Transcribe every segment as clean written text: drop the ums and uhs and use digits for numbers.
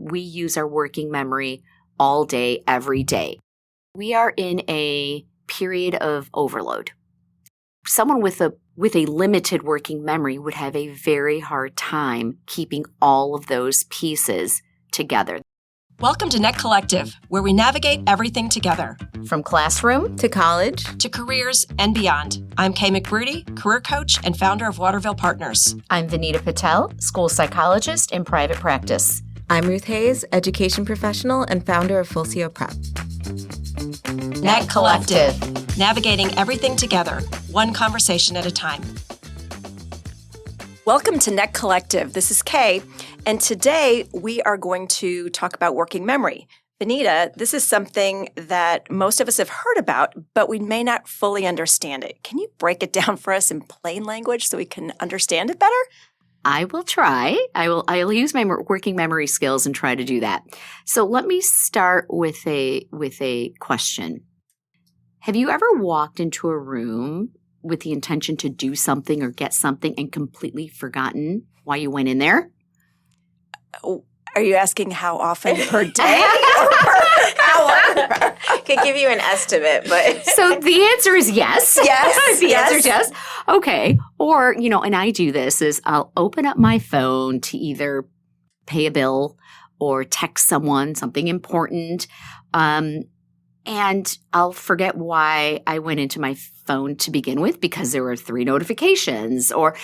we use our working memory all day, every day. We are in a period of overload. Someone with a limited working memory would have a very hard time keeping all of those pieces together. Welcome to N.E.T Collective, where we navigate everything together. From classroom to college to careers and beyond. I'm Kay McBroody, career coach and founder of Waterville Partners. I'm Vinita Patel, school psychologist in private practice. I'm Ruth Hayes, education professional and founder of Full CO Prep. N.E.T Collective, navigating everything together, one conversation at a time. Welcome to N.E.T Collective. This is Kay, and today we are going to talk about working memory. Vinita, this is something that most of us have heard about, but we may not fully understand it. Can you break it down for us in plain language so we can understand it better? I will try. I'll use my working memory skills and try to do that. So let me start with a question. Have you ever walked into a room with the intention to do something or get something and completely forgotten why you went in there? Are you asking how often per day? How often? Could give you an estimate, but so the answer is yes. Yes. The answer is yes. Okay. Or, and I do this is I'll open up my phone to either pay a bill or text someone something important. And I'll forget why I went into my phone to begin with because there were 3 notifications or,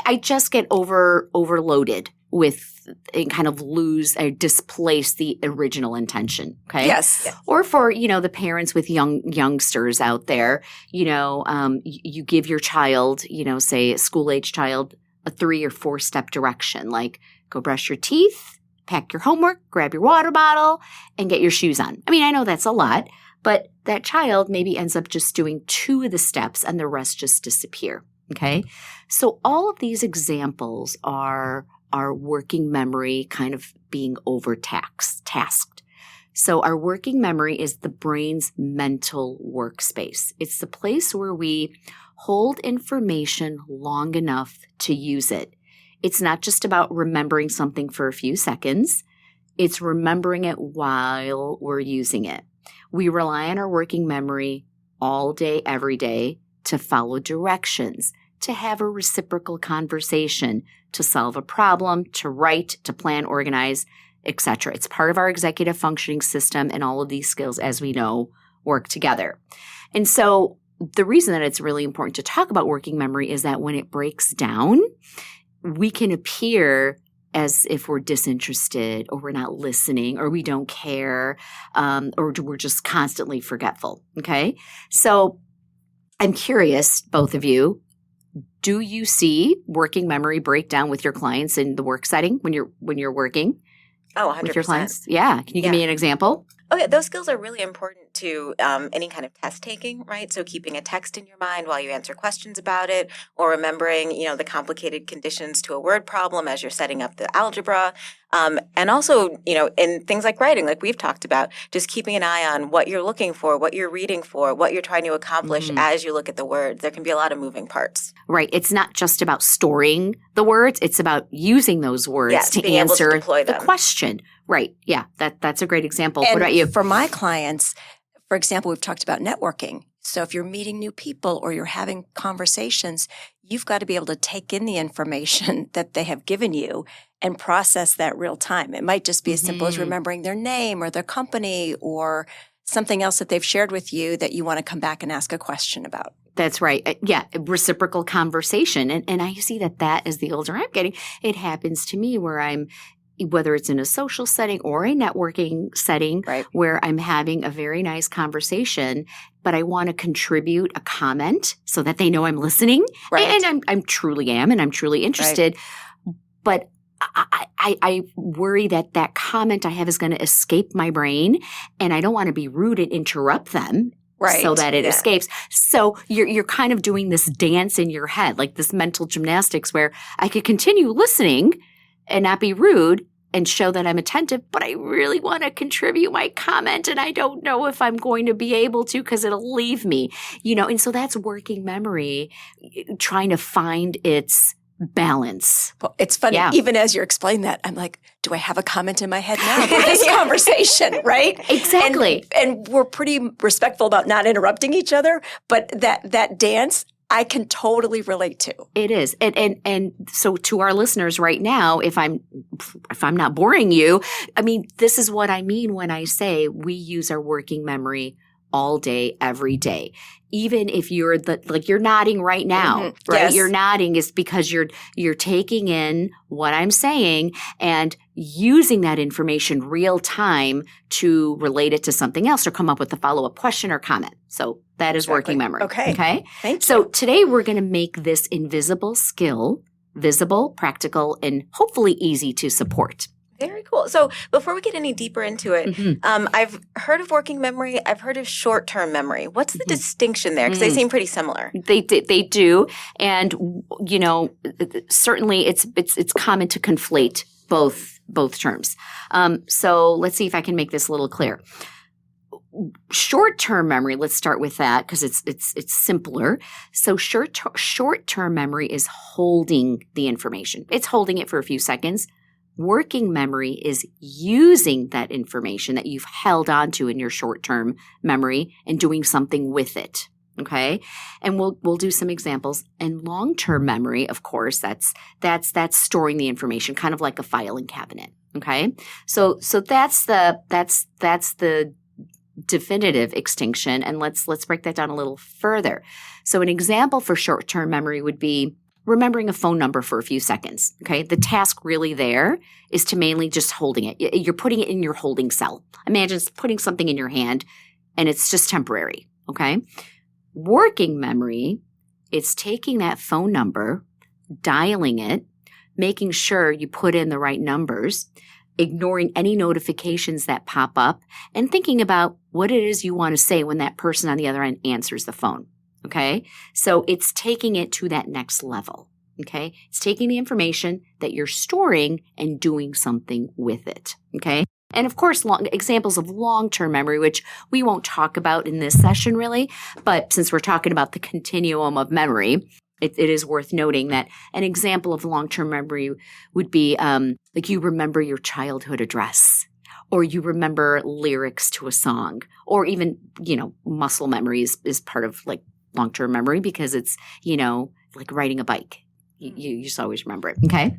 I just get overloaded with and kind of displace the original intention. Okay. Yes. Or for, the parents with youngsters out there, you give your child, say a school age child, a 3 or 4 step direction, like go brush your teeth, pack your homework, grab your water bottle, and get your shoes on. I mean, I know that's a lot, but that child maybe ends up just doing 2 of the steps and the rest just disappear. Okay. So all of these examples are our working memory kind of being tasked. So our working memory is the brain's mental workspace. It's the place where we hold information long enough to use it. It's not just about remembering something for a few seconds. It's remembering it while we're using it. We rely on our working memory all day, every day to follow directions, to have a reciprocal conversation, to solve a problem, to write, to plan, organize, etc. It's part of our executive functioning system, and all of these skills, as we know, work together. And so the reason that it's really important to talk about working memory is that when it breaks down, we can appear as if we're disinterested or we're not listening or we don't care or we're just constantly forgetful, okay? So I'm curious, both of you, do you see working memory break down with your clients in the work setting when you're working? Oh, 100%. With your clients? Yeah. Can you give me an example? Okay, those skills are really important to any kind of test taking, right? So keeping a text in your mind while you answer questions about it, or remembering, the complicated conditions to a word problem as you're setting up the algebra. And also, in things like writing, like we've talked about, just keeping an eye on what you're looking for, what you're reading for, what you're trying to accomplish as you look at the words. There can be a lot of moving parts. Right. It's not just about storing the words. It's about using those words to answer the question. Right. Yeah. That's a great example. And what about you? For my clients, for example, we've talked about networking. So if you're meeting new people or you're having conversations, you've got to be able to take in the information that they have given you and process that real time. It might just be as simple as remembering their name or their company or something else that they've shared with you that you want to come back and ask a question about. That's right. Yeah, reciprocal conversation. And I see that as the older I'm getting, it happens to me where whether it's in a social setting or a networking setting, right, where I'm having a very nice conversation, but I want to contribute a comment so that they know I'm listening. Right. And I'm truly am, and I'm truly interested. Right. But I worry that comment I have is going to escape my brain, and I don't want to be rude and interrupt them. Right. So that it escapes. So you're kind of doing this dance in your head, like this mental gymnastics where I could continue listening and not be rude and show that I'm attentive, but I really want to contribute my comment and I don't know if I'm going to be able to because it'll leave me, and so that's working memory trying to find its balance. Well, it's funny. Yeah. Even as you're explaining that, I'm like, do I have a comment in my head now for this conversation, right? Exactly. And we're pretty respectful about not interrupting each other, but that dance, I can totally relate to. It is. And so to our listeners right now, if I'm not boring you, I mean, this is what I mean when I say we use our working memory all day, every day. Even if you're you're nodding right now, right? Yes. You're nodding is because you're taking in what I'm saying and using that information real time to relate it to something else or come up with a follow-up question or comment. So that is working memory. Okay. Okay. Thank you. So today we're going to make this invisible skill visible, practical, and hopefully easy to support. Very cool. So before we get any deeper into it, I've heard of working memory. I've heard of short-term memory. What's the distinction there? Because they seem pretty similar. They do, and certainly it's common to conflate both terms. So let's see if I can make this a little clear. Short-term memory. Let's start with that because it's simpler. So short-term memory is holding the information. It's holding it for a few seconds. Working memory is using that information that you've held onto in your short-term memory and doing something with it. Okay. And we'll do some examples. And long-term memory, of course, that's storing the information, kind of like a filing cabinet. Okay. So that's the definitive extinction. And let's break that down a little further. So an example for short-term memory would be remembering a phone number for a few seconds, okay? The task really there is to mainly just holding it. You're putting it in your holding cell. Imagine putting something in your hand and it's just temporary, okay? Working memory, it's taking that phone number, dialing it, making sure you put in the right numbers, ignoring any notifications that pop up, and thinking about what it is you want to say when that person on the other end answers the phone. Okay. So it's taking it to that next level. Okay. It's taking the information that you're storing and doing something with it. Okay. And of course, examples of long-term memory, which we won't talk about in this session really, but since we're talking about the continuum of memory, it is worth noting that an example of long-term memory would be like you remember your childhood address, or you remember lyrics to a song, or even, muscle memory is part of like long-term memory because it's, like riding a bike. You just always remember it. Okay.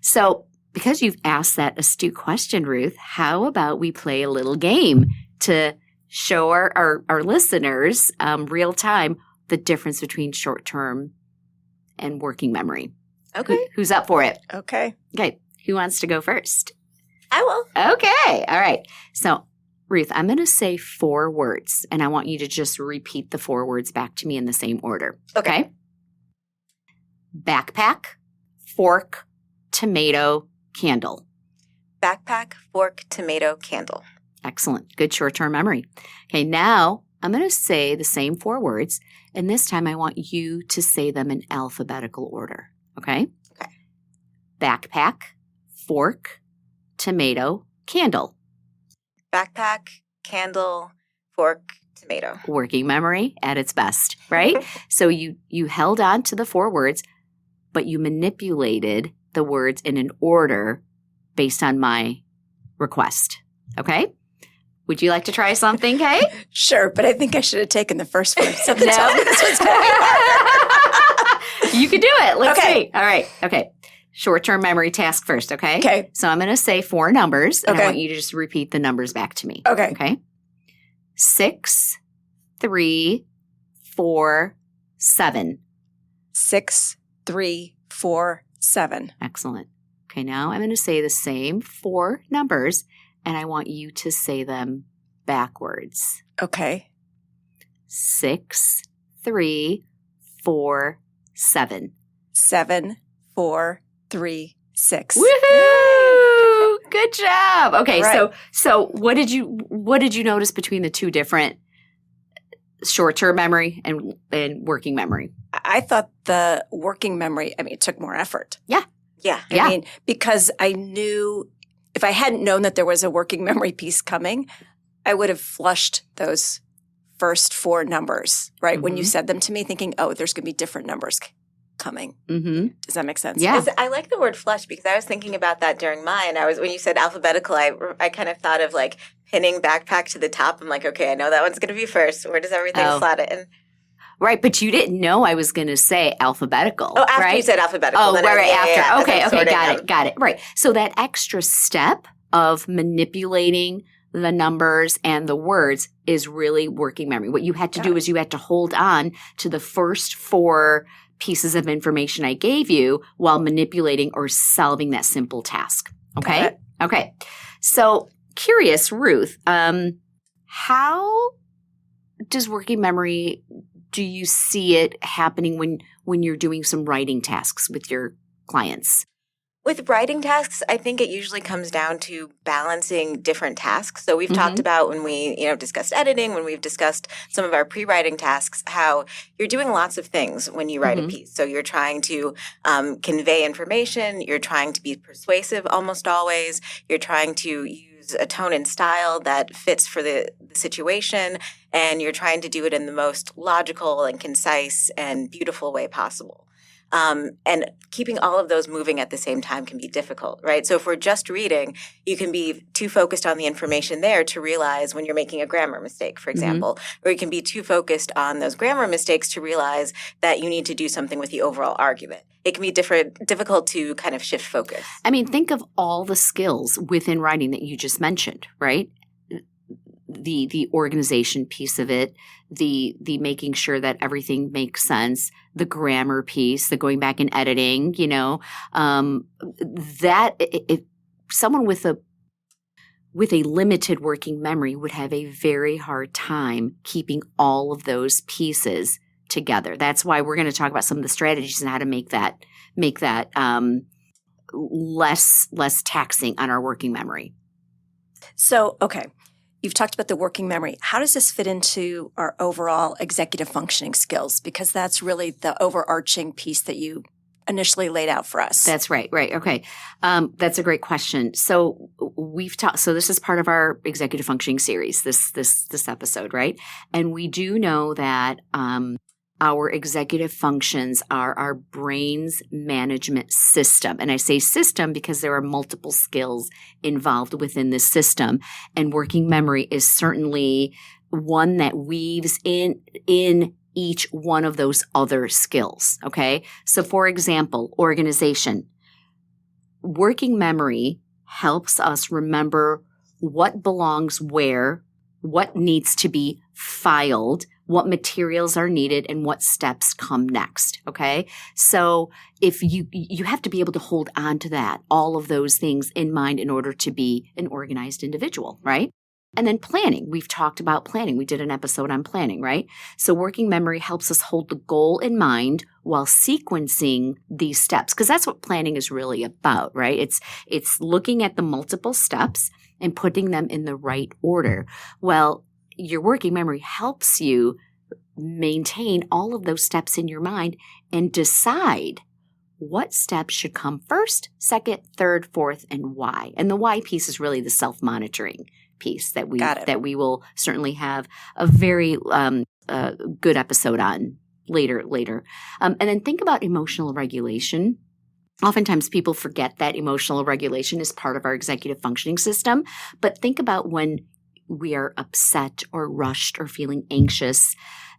So because you've asked that astute question, Ruth, how about we play a little game to show our listeners real time the difference between short-term and working memory. Okay. Who's up for it? Okay. Okay. Who wants to go first? I will. Okay. All right. So Ruth, I'm going to say 4 words, and I want you to just repeat the 4 words back to me in the same order. Okay? Backpack, fork, tomato, candle. Backpack, fork, tomato, candle. Excellent. Good short-term memory. Okay, now I'm going to say the same 4 words, and this time I want you to say them in alphabetical order. Okay? Okay. Backpack, fork, tomato, candle. Backpack, candle, fork, tomato. Working memory at its best, right? So you held on to the 4 words, but you manipulated the words in an order based on my request. Okay? Would you like to try something, Kay? Sure, but I think I should have taken the first one. Something No. tells me this one's going to be hard. You can do it. Let's Okay. see. All right. Okay. Short-term memory task first, okay? Okay. So I'm going to say 4 numbers, and I Okay. want you to just repeat the numbers back to me. Okay. Okay? 6, 3, 4, 7. 6, 3, 4, 7. Excellent. Okay, now I'm going to say the same 4 numbers, and I want you to say them backwards. Okay. 6, 3, 4, 7. 7, 4, 3, 6. Woohoo! Good job. Okay, All right. so what did you notice between the 2 different short-term memory and working memory? I thought the working memory, it took more effort. Yeah. Yeah. Because I knew if I hadn't known that there was a working memory piece coming, I would have flushed those first 4 numbers, right? When you said them to me, thinking, oh, there's going to be different numbers coming. Mm-hmm. Does that make sense? Yeah. I like the word flush because I was thinking about that during mine. When you said alphabetical, I kind of thought of like pinning backpack to the top. I'm like, okay, I know that one's going to be first. Where does everything slot in? Right, but you didn't know I was going to say alphabetical. Oh, after right? you said alphabetical. Oh, right, after. Yeah, Okay, got it. Right. So that extra step of manipulating the numbers and the words is really working memory. What you had to do is you had to hold on to the first 4 pieces of information I gave you while manipulating or solving that simple task. Okay? Okay. So curious, Ruth, how does working memory, do you see it happening when you're doing some writing tasks with your clients? With writing tasks, I think it usually comes down to balancing different tasks. So we've talked about when we, discussed editing, when we've discussed some of our pre-writing tasks, how you're doing lots of things when you write a piece. So you're trying to convey information. You're trying to be persuasive almost always. You're trying to use a tone and style that fits for the situation. And you're trying to do it in the most logical and concise and beautiful way possible. And keeping all of those moving at the same time can be difficult, right? So if we're just reading, you can be too focused on the information there to realize when you're making a grammar mistake, for example, or you can be too focused on those grammar mistakes to realize that you need to do something with the overall argument. It can be difficult to kind of shift focus. I mean, think of all the skills within writing that you just mentioned, right? The organization piece of it, the making sure that everything makes sense, the grammar piece, the going back and editing, that if someone with a limited working memory would have a very hard time keeping all of those pieces together. That's why we're going to talk about some of the strategies and how to make that less taxing on our working memory. So, okay. You've talked about the working memory. How does this fit into our overall executive functioning skills? Because that's really the overarching piece that you initially laid out for us. That's right. Okay. That's a great question. So we've talked, so this is part of our executive functioning series, this episode, right? And we do know that, our executive functions are our brain's management system. And I say system because there are multiple skills involved within this system. And working memory is certainly one that weaves in each one of those other skills. Okay. So for example, organization. Working memory helps us remember what belongs where, what needs to be filed, what materials are needed, and what steps come next. Okay. So if you have to be able to hold on to that, all of those things in mind in order to be an organized individual, right? And then planning. We've talked about planning. We did an episode on planning, right? So working memory helps us hold the goal in mind while sequencing these steps, because that's what planning is really about, right? It's looking at the multiple steps and putting them in the right order. Well, your working memory helps you maintain all of those steps in your mind and decide what steps should come first, second, third, fourth, and why. And the why piece is really the self-monitoring piece that we will certainly have a very good episode on later. And then think about emotional regulation. Oftentimes people forget that emotional regulation is part of our executive functioning system, but think about when we are upset or rushed or feeling anxious,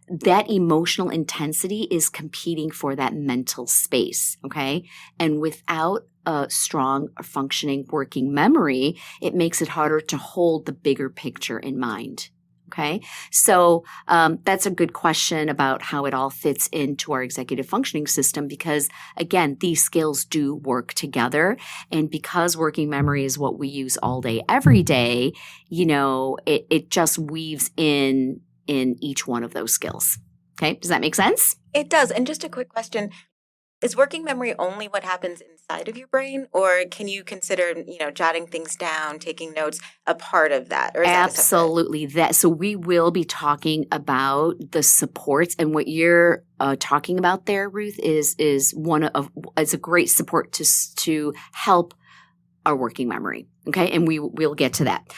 that emotional intensity is competing for that mental space, okay? And without a strong functioning working memory, it makes it harder to hold the bigger picture in mind, okay? So that's a good question about how it all fits into our executive functioning system because, again, these skills do work together. And because working memory is what we use all day, every day, it just weaves in each one of those skills. Okay. Does that make sense? It does. And just a quick question. Is working memory only what happens inside of your brain, or can you consider, jotting things down, taking notes, a part of that? Or is Absolutely. So we will be talking about the supports, and what you're talking about there, Ruth, is a great support to help our working memory. Okay, and we'll get to that.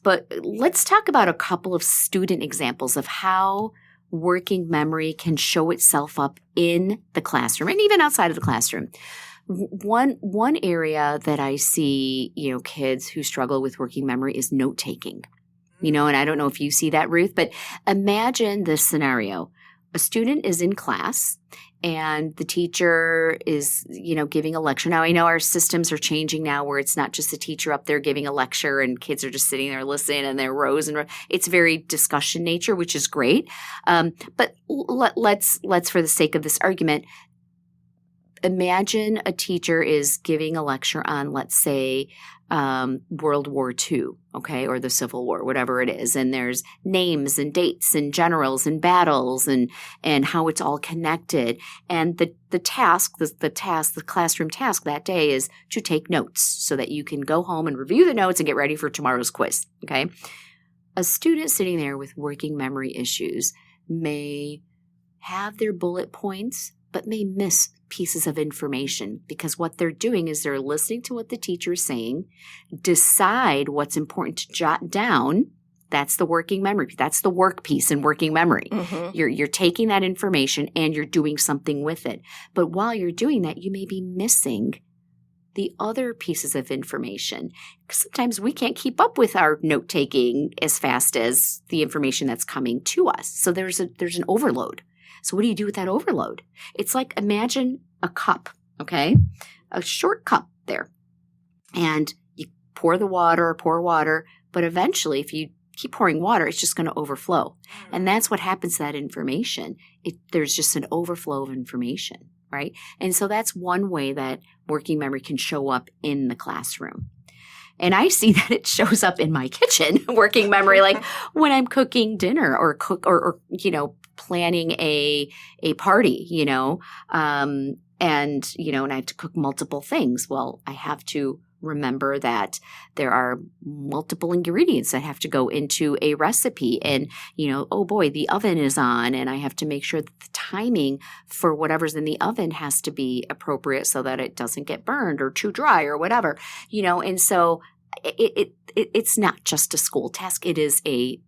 But let's talk about a couple of student examples of how working memory can show itself up in the classroom and even outside of the classroom. One area that I see, kids who struggle with working memory is note taking. And I don't know if you see that, Ruth, but imagine this scenario. A student is in class and the teacher is, giving a lecture. Now, I know our systems are changing now where it's not just the teacher up there giving a lecture and kids are just sitting there listening and they're rows and rows. It's very discussion nature, which is great. But let's, for the sake of this argument, imagine a teacher is giving a lecture on, let's say, World War II, okay, or the Civil War, whatever it is. And there's names and dates and generals and battles and how it's all connected. And the classroom task that day is to take notes so that you can go home and review the notes and get ready for tomorrow's quiz, okay? A student sitting there with working memory issues may have their bullet points, but may miss pieces of information because what they're doing is they're listening to what the teacher is saying, decide what's important to jot down. That's the working memory. That's the work piece in working memory. Mm-hmm. You're taking that information and you're doing something with it. But while you're doing that, you may be missing the other pieces of information. Sometimes we can't keep up with our note taking as fast as the information that's coming to us. So there's an overload. So what do you do with that overload? It's like, imagine a cup, okay? A short cup there. And you pour water, but eventually if you keep pouring water, it's just going to overflow. And that's what happens to that information. There's just an overflow of information, right? And so that's one way that working memory can show up in the classroom. And I see that it shows up in my kitchen, working memory, like when I'm cooking dinner or planning a party, and I have to cook multiple things. Well, I have to remember that there are multiple ingredients that have to go into a recipe and, oh boy, the oven is on and I have to make sure that the timing for whatever's in the oven has to be appropriate so that it doesn't get burned or too dry or whatever, and so it's not just a school task. It is a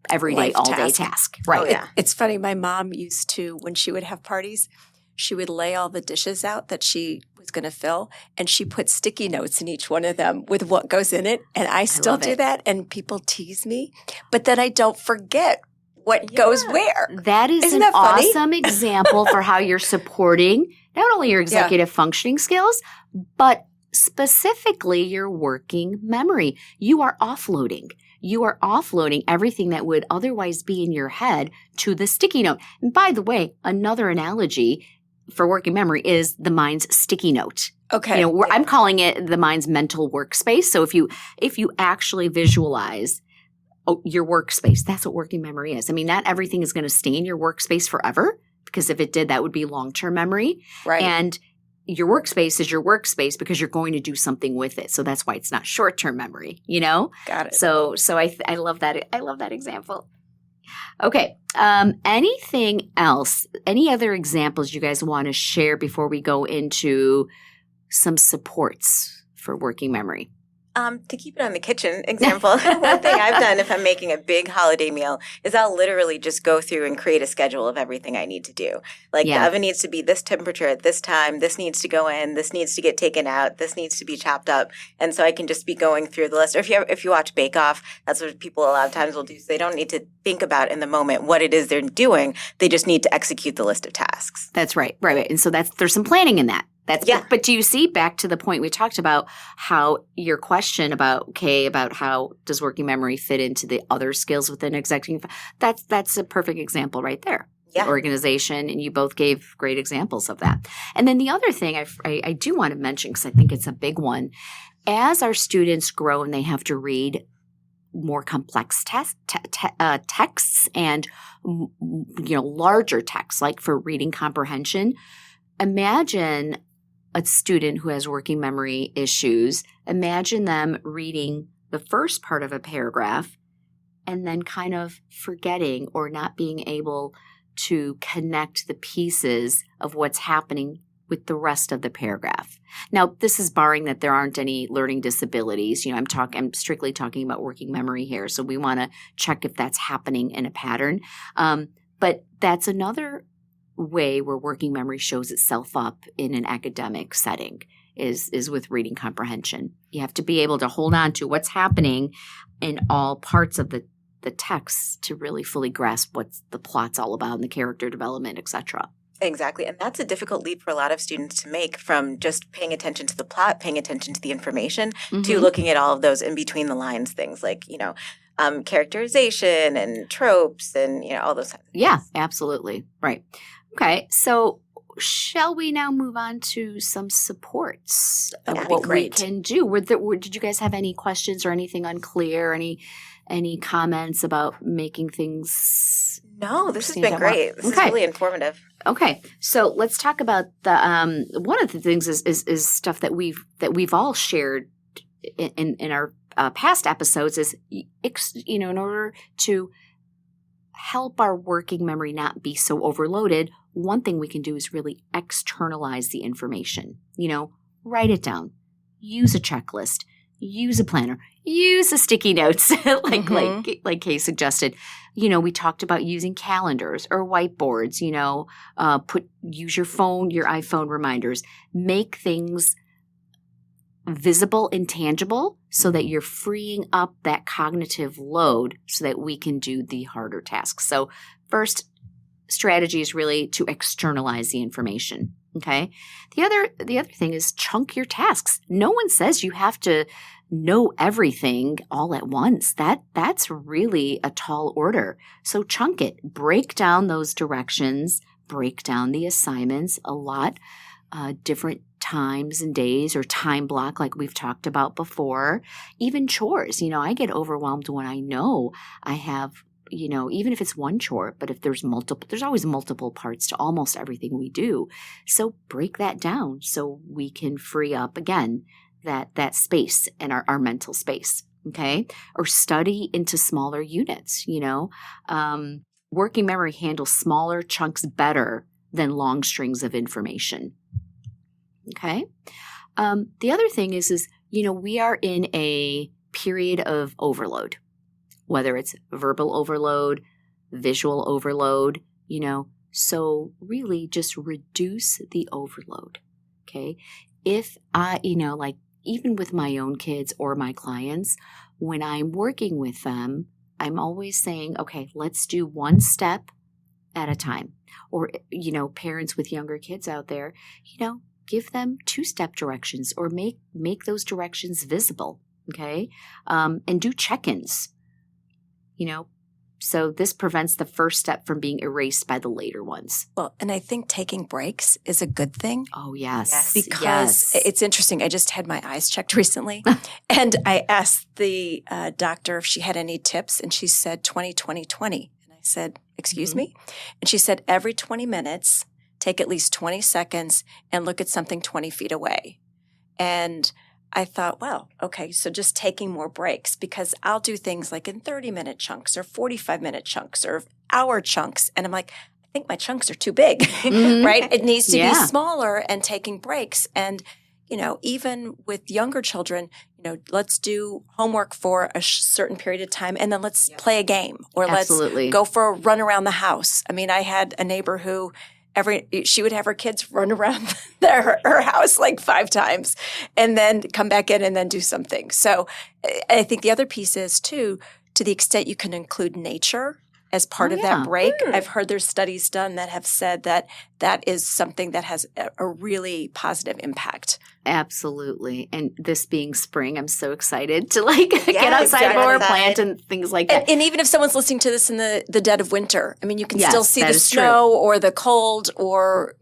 everyday, all-day task. Right. Oh, yeah. It's funny. My mom used to, when she would have parties, she would lay all the dishes out that she was going to fill, and she put sticky notes in each one of them with what goes in it. And I still do that, and people tease me. But then I don't forget what goes where. That is an awesome example for how you're supporting not only your executive functioning skills, but specifically your working memory. You are offloading. You are offloading everything that would otherwise be in your head to the sticky note. And by the way, another analogy for working memory is the mind's sticky note. Okay. I'm calling it the mind's mental workspace. So if you actually visualize your workspace, that's what working memory is. I mean, not everything is going to stay in your workspace forever, because if it did, that would be long-term memory. Right. And your workspace is your workspace because you're going to do something with it. So that's why it's not short-term memory, Got it. So I love that. I love that example. Okay. Anything else? Any other examples you guys want to share before we go into some supports for working memory? To keep it on the kitchen example, one thing I've done if I'm making a big holiday meal is I'll literally just go through and create a schedule of everything I need to do. Like the oven needs to be this temperature at this time, this needs to go in, this needs to get taken out, this needs to be chopped up. And so I can just be going through the list. Or if you watch Bake Off, that's what people a lot of times will do. So they don't need to think about in the moment what it is they're doing. They just need to execute the list of tasks. That's right. Right. And so there's some planning in that. But do you see, back to the point we talked about, how your question about how does working memory fit into the other skills within executive, that's a perfect example right there. Yeah. Organization, and you both gave great examples of that. And then the other thing I do want to mention, because I think it's a big one, as our students grow and they have to read more complex texts and larger texts, like for reading comprehension, imagine a student who has working memory issues, imagine them reading the first part of a paragraph and then kind of forgetting or not being able to connect the pieces of what's happening with the rest of the paragraph. Now, this is barring that there aren't any learning disabilities. I'm strictly talking about working memory here, so we want to check if that's happening in a pattern. But that's another way where working memory shows itself up in an academic setting is with reading comprehension. You have to be able to hold on to what's happening in all parts of the text to really fully grasp what the plot's all about and the character development, etc. Exactly. And that's a difficult leap for a lot of students to make from just paying attention to the plot, paying attention to the information, to looking at all of those in between the lines things like, characterization and tropes and, all those. Yeah, absolutely. Right. Okay. So shall we now move on to some supports of what we can do? Did you guys have any questions or anything unclear? Any comments about making things? No, this has been great. This is really informative. Okay, so let's talk about the one of the things is stuff that we've all shared in our past episodes is in order to help our working memory not be so overloaded. One thing we can do is really externalize the information. Write it down, use a checklist, use a planner, use a sticky notes, like Kay suggested. We talked about using calendars or whiteboards. Use your phone, your iPhone reminders. Make things visible and tangible so that you're freeing up that cognitive load so that we can do the harder tasks. So first strategy is really to externalize the information. Okay. The other thing is chunk your tasks. No one says you have to know everything all at once. That's really a tall order. So chunk it, break down those directions, break down the assignments a lot, different times and days or time block like we've talked about before. Even chores, I get overwhelmed when I know I have, even if it's one chore, but if there's always multiple parts to almost everything we do. So break that down so we can free up again that space and our mental space. Okay. Or study into smaller units, working memory handles smaller chunks better than long strings of information. Okay. The other thing is, we are in a period of overload, whether it's verbal overload, visual overload, so really just reduce the overload. Okay. If I, even with my own kids or my clients, when I'm working with them, I'm always saying, okay, let's do one step at a time. Or, parents with younger kids out there, give them 2-step directions or make those directions visible. Okay. And do check-ins, so this prevents the first step from being erased by the later ones. Well, and I think taking breaks is a good thing. Oh, yes. Because it's interesting. I just had my eyes checked recently and I asked the doctor if she had any tips and she said 20-20-20. And I said, excuse me? And she said every 20 minutes, take at least 20 seconds and look at something 20 feet away. And I thought, well, okay, so just taking more breaks because I'll do things like in 30-minute chunks or 45-minute chunks or hour chunks. And I'm like, I think my chunks are too big, right? It needs to be smaller and taking breaks. And, even with younger children, let's do homework for a certain period of time and then let's play a game or let's go for a run around the house. I mean, I had a neighbor who she would have her kids run around her house like 5 times and then come back in and then do something. So I think the other piece is too, to the extent you can include nature as part of that break. I've heard there's studies done that have said that is something that has a really positive impact. Absolutely. And this being spring, I'm so excited to get outside more, plant and things like that. And even if someone's listening to this in the dead of winter, I mean, you can still see the snow or the cold or,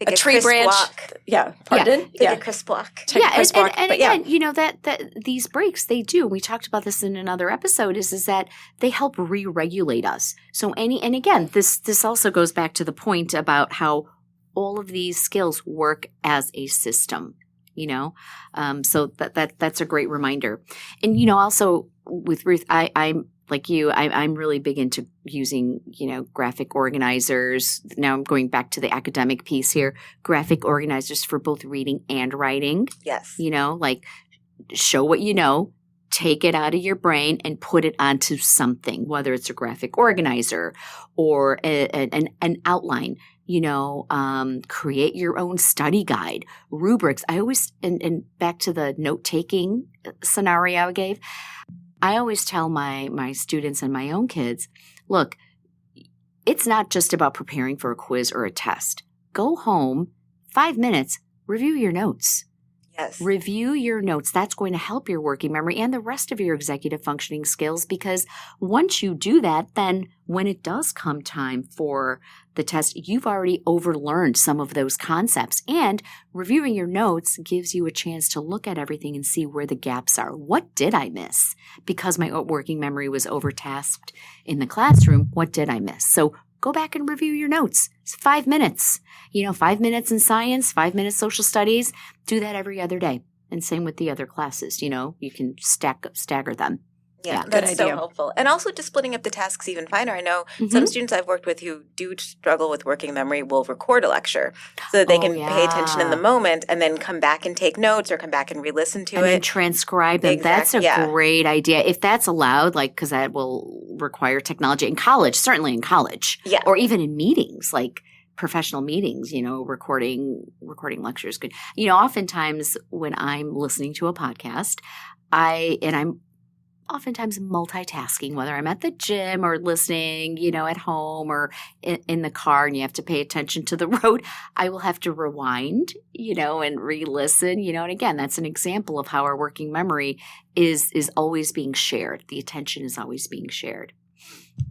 a tree branch. Walk. Yeah. Pardon? Take a crisp walk. And again, that these breaks, they do. We talked about this in another episode is that they help re-regulate us. So and again, this also goes back to the point about how all of these skills work as a system, so that's a great reminder. And, also with Ruth, I'm like you, I'm really big into using, graphic organizers. Now I'm going back to the academic piece here, graphic organizers for both reading and writing. Yes. Show what you know, take it out of your brain and put it onto something, whether it's a graphic organizer or an outline. Create your own study guide, rubrics. I always, and back to the note-taking scenario I gave, I always tell my students and my own kids, look, it's not just about preparing for a quiz or a test. Go home, 5 minutes, review your notes. Yes. Review your notes. That's going to help your working memory and the rest of your executive functioning skills, because once you do that, then when it does come time for the test, you've already overlearned some of those concepts. And reviewing your notes gives you a chance to look at everything and see where the gaps are. What did I miss? Because my working memory was overtasked in the classroom, what did I miss? So go back and review your notes. It's 5 minutes. 5 minutes in science, 5 minutes social studies. Do that every other day. And same with the other classes. You can stagger them. Yeah, good that's so idea. helpful. And also just splitting up the tasks even finer. I know some students I've worked with who do struggle with working memory will record a lecture so that they can pay attention in the moment and then come back and take notes or come back and re-listen to and it. then transcribe them. That's a great idea. If that's allowed, because that will require technology in college, certainly in college. Yeah. Or even in meetings, like professional meetings, recording lectures. Good. Oftentimes when I'm listening to a podcast, I'm oftentimes multitasking, whether I'm at the gym or listening, at home or in the car, and you have to pay attention to the road. I will have to rewind, and re-listen, and again, that's an example of how our working memory is always being shared. The attention is always being shared.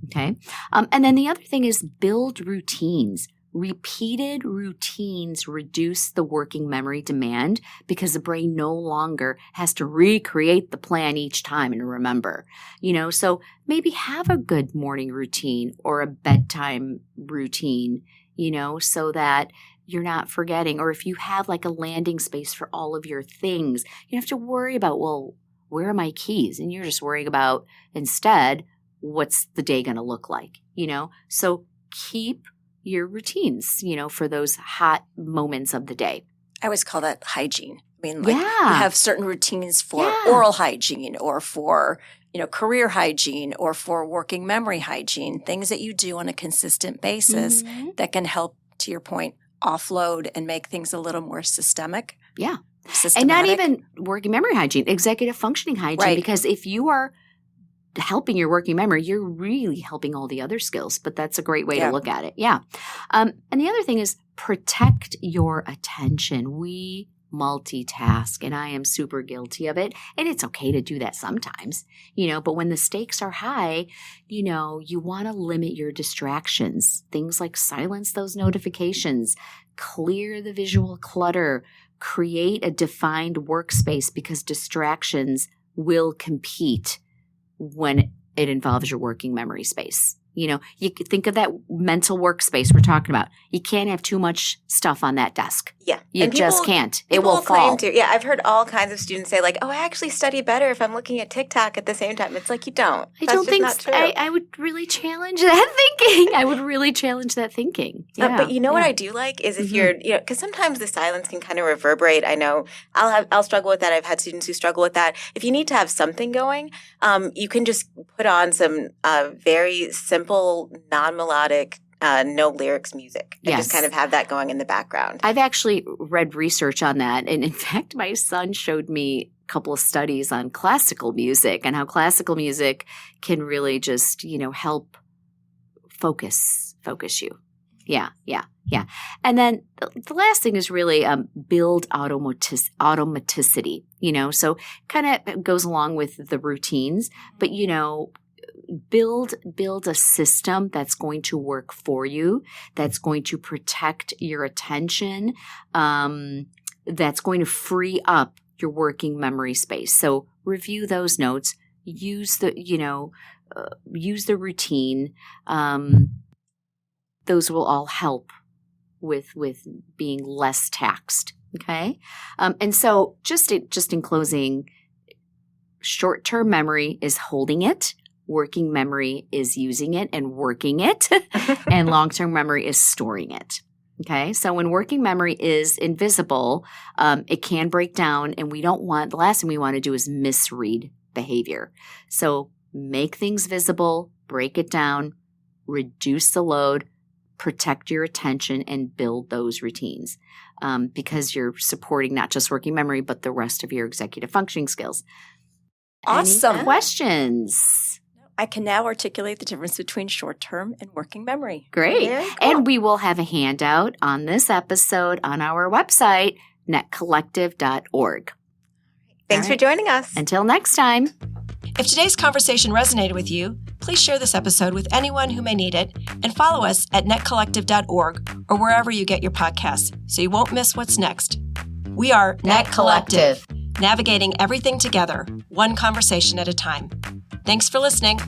Okay. And then the other thing is build routines. Repeated routines reduce the working memory demand because the brain no longer has to recreate the plan each time and remember, so maybe have a good morning routine or a bedtime routine, so that you're not forgetting. Or if you have like a landing space for all of your things, you don't have to worry about, well, where are my keys? And you're just worrying about instead, what's the day going to look like, so keep your routines, for those hot moments of the day. I always call that hygiene. You have certain routines for oral hygiene or for, career hygiene or for working memory hygiene, things that you do on a consistent basis that can help, to your point, offload and make things a little more systemic. Yeah. Systematic. And not even working memory hygiene, executive functioning hygiene, Right. Because if you are helping your working memory, you're really helping all the other skills, but that's a great way to look at it. Yeah. And the other thing is protect your attention. We multitask, and I am super guilty of it. And it's okay to do that sometimes, but when the stakes are high, you want to limit your distractions. Things like silence those notifications, clear the visual clutter, create a defined workspace, because distractions will compete when it involves your working memory space. You could think of that mental workspace we're talking about. You can't have too much stuff on that desk. Yeah. You just can't. It will fall. Yeah, I've heard all kinds of students say like, oh, I actually study better if I'm looking at TikTok at the same time. It's like, you don't. I don't think not true. I would really challenge that thinking. I would really challenge that thinking. Yeah. But what I do like is if you're, because sometimes the silence can kind of reverberate. I know I'll struggle with that. I've had students who struggle with that. If you need to have something going, you can just put on some very simple, non-melodic, no lyrics music and just kind of have that going in the background. I've actually read research on that. And in fact, my son showed me a couple of studies on classical music and how classical music can really just, help focus you. Yeah. And then the last thing is really build automaticity, so kind of goes along with the routines, but, build a system that's going to work for you, that's going to protect your attention, that's going to free up your working memory space. So review those notes, use the routine. Those will all help with being less taxed. Okay. And so just in closing, short-term memory is holding it. Working memory is using it and working it, and long-term memory is storing it. Okay, so when working memory is invisible, it can break down, and the last thing we want to do is misread behavior. So make things visible, break it down, reduce the load, protect your attention, and build those routines because you're supporting not just working memory, but the rest of your executive functioning skills. Awesome. Any questions? I can now articulate the difference between short-term and working memory. Great. Very cool. And we will have a handout on this episode on our website, netcollective.org. Thanks for joining us. Until next time. If today's conversation resonated with you, please share this episode with anyone who may need it and follow us at netcollective.org or wherever you get your podcasts so you won't miss what's next. We are Net Collective, navigating everything together, one conversation at a time. Thanks for listening.